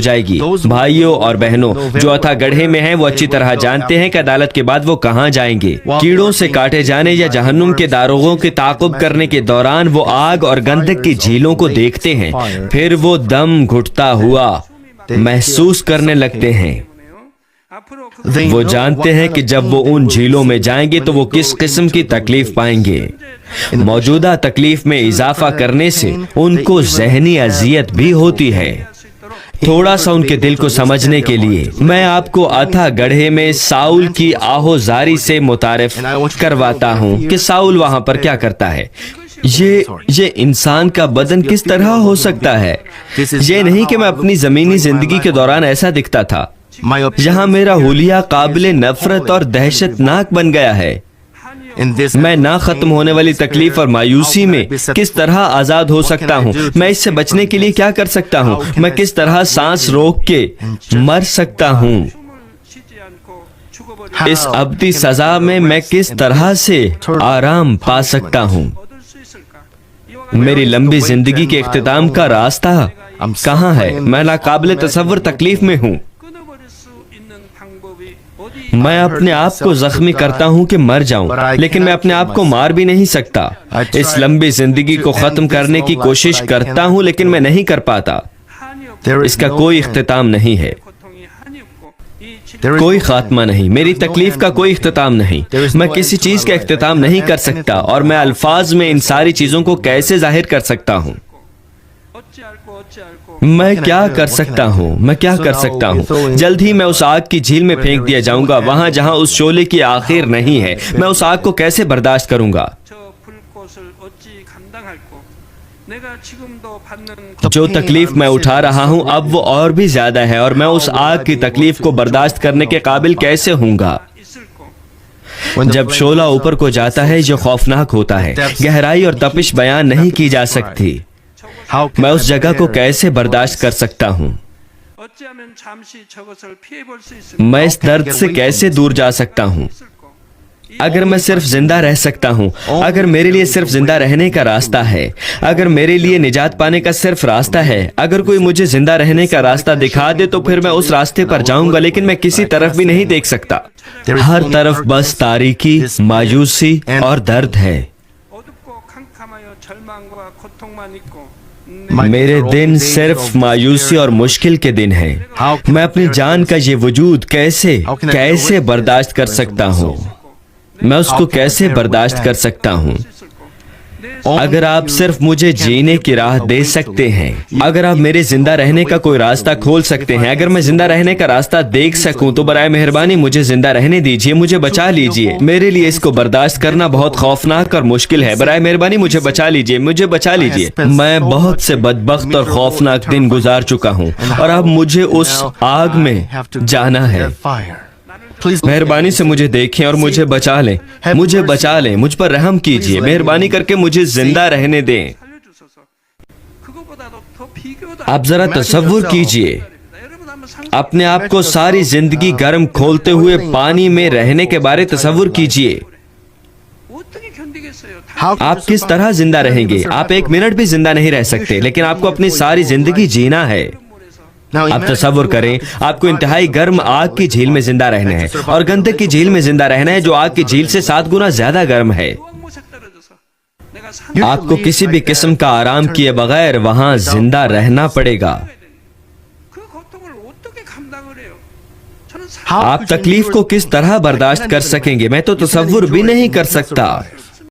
جائے گی۔ بھائیوں اور بہنوں، جو اتھا گڑھے میں ہیں وہ اچھی طرح جانتے ہیں کہ عدالت کے بعد وہ کہاں جائیں گے۔ کیڑوں سے کاٹے جانے یا جہنم کے داروغوں کے تعاقب کرنے کے دوران وہ آگ اور گندھک کی جھیلوں کو دیکھتے ہیں، پھر وہ دم گھٹتا ہوا محسوس کرنے لگتے ہیں۔ وہ جانتے ہیں کہ جب وہ ان جھیلوں میں جائیں گے تو وہ کس قسم کی تکلیف پائیں گے۔ موجودہ تکلیف میں اضافہ کرنے سے ان کو ذہنی اذیت بھی ہوتی ہے۔ تھوڑا سا ان کے دل کو سمجھنے کے لیے میں آپ کو اتھا گڑھے میں ساؤل کی آہوزاری سے متعارف کرواتا ہوں کہ ساؤل وہاں پر کیا کرتا ہے۔ یہ انسان کا بدن کس طرح ہو سکتا ہے؟ یہ نہیں کہ میں اپنی زمینی زندگی کے دوران ایسا دکھتا تھا۔ یہاں میرا حلیہ قابل نفرت اور دہشت ناک بن گیا ہے۔ میں نہ ختم ہونے والی تکلیف اور مایوسی میں کس طرح آزاد ہو سکتا ہوں؟ میں اس سے بچنے کے لیے کیا کر سکتا ہوں؟ میں کس طرح سانس روک کے مر سکتا ہوں؟ اس ابدی سزا میں کس طرح سے آرام پا سکتا ہوں؟ میری لمبی زندگی کے اختتام کا راستہ کہاں ہے؟ میں ناقابل تصور تکلیف میں ہوں۔ میں اپنے آپ کو زخمی کرتا ہوں کہ مر جاؤں، لیکن میں اپنے آپ کو مار بھی نہیں سکتا۔ اس لمبی زندگی کو ختم کرنے کی کوشش کرتا ہوں لیکن میں نہیں کر پاتا۔ اس کا کوئی اختتام نہیں ہے، کوئی خاتمہ نہیں، میری تکلیف کا کوئی اختتام نہیں۔ میں کسی چیز کا اختتام نہیں کر سکتا، اور میں الفاظ میں ان ساری چیزوں کو کیسے ظاہر کر سکتا ہوں؟ میں کیا کر سکتا ہوں؟ میں کیا کر سکتا ہوں؟ جلد ہی میں اس آگ کی جھیل میں پھینک دیا جاؤں گا، وہاں جہاں اس شعلے کی آخر نہیں ہے۔ میں اس آگ کو کیسے برداشت کروں گا؟ جو تکلیف میں اٹھا رہا ہوں اب وہ اور بھی زیادہ ہے، اور میں اس آگ کی تکلیف کو برداشت کرنے کے قابل کیسے ہوں گا؟ جب شعلہ اوپر کو جاتا ہے یہ خوفناک ہوتا ہے، گہرائی اور تپش بیان نہیں کی جا سکتی۔ میں اس جگہ کو کیسے برداشت کر سکتا ہوں؟ میں اس درد سے کیسے دور جا سکتا ہوں؟ اگر میں صرف زندہ رہ سکتا ہوں، اگر میرے لیے صرف زندہ رہنے کا راستہ ہے، اگر میرے لیے نجات پانے کا صرف راستہ ہے، اگر کوئی مجھے زندہ رہنے کا راستہ دکھا دے تو پھر میں اس راستے پر جاؤں گا، لیکن میں کسی طرف بھی نہیں دیکھ سکتا۔ ہر طرف بس تاریکی، مایوسی اور درد ہے۔ میرے دن صرف مایوسی اور مشکل کے دن ہیں۔ میں اپنی جان کا یہ وجود کیسے برداشت کر سکتا ہوں؟ میں اس کو کیسے برداشت کر سکتا ہوں؟ اگر آپ صرف مجھے جینے کی راہ دے سکتے ہیں، اگر آپ میرے زندہ رہنے کا کوئی راستہ کھول سکتے ہیں، اگر میں زندہ رہنے کا راستہ دیکھ سکوں تو برائے مہربانی مجھے زندہ رہنے دیجئے، مجھے بچا لیجئے۔ میرے لیے اس کو برداشت کرنا بہت خوفناک اور مشکل ہے۔ برائے مہربانی مجھے بچا لیجئے، مجھے بچا لیجئے۔ میں بہت سے بدبخت اور خوفناک دن گزار چکا ہوں، اور اب مجھے اس آگ میں جانا ہے۔ مہربانی سے مجھے دیکھیں اور مجھے بچا لیں، مجھے بچا لیں، مجھ پر رحم کیجئے، مہربانی کر کے مجھے زندہ رہنے دیں۔ آپ ذرا تصور کیجئے، اپنے آپ کو ساری زندگی گرم کھولتے ہوئے پانی میں رہنے کے بارے تصور کیجئے۔ آپ کس طرح زندہ رہیں گے؟ آپ ایک منٹ بھی زندہ نہیں رہ سکتے، لیکن آپ کو اپنی ساری زندگی جینا ہے۔ آپ تصور کریں، آپ کو انتہائی گرم آگ کی جھیل میں زندہ رہنا ہے، اور گندھک کی جھیل میں زندہ رہنا ہے جو آگ کی جھیل سے 7 گنا زیادہ گرم ہے۔ آپ کو کسی بھی قسم کا آرام کیے بغیر وہاں زندہ رہنا پڑے گا۔ آپ تکلیف کو کس طرح برداشت کر سکیں گے؟ میں تو تصور بھی نہیں کر سکتا۔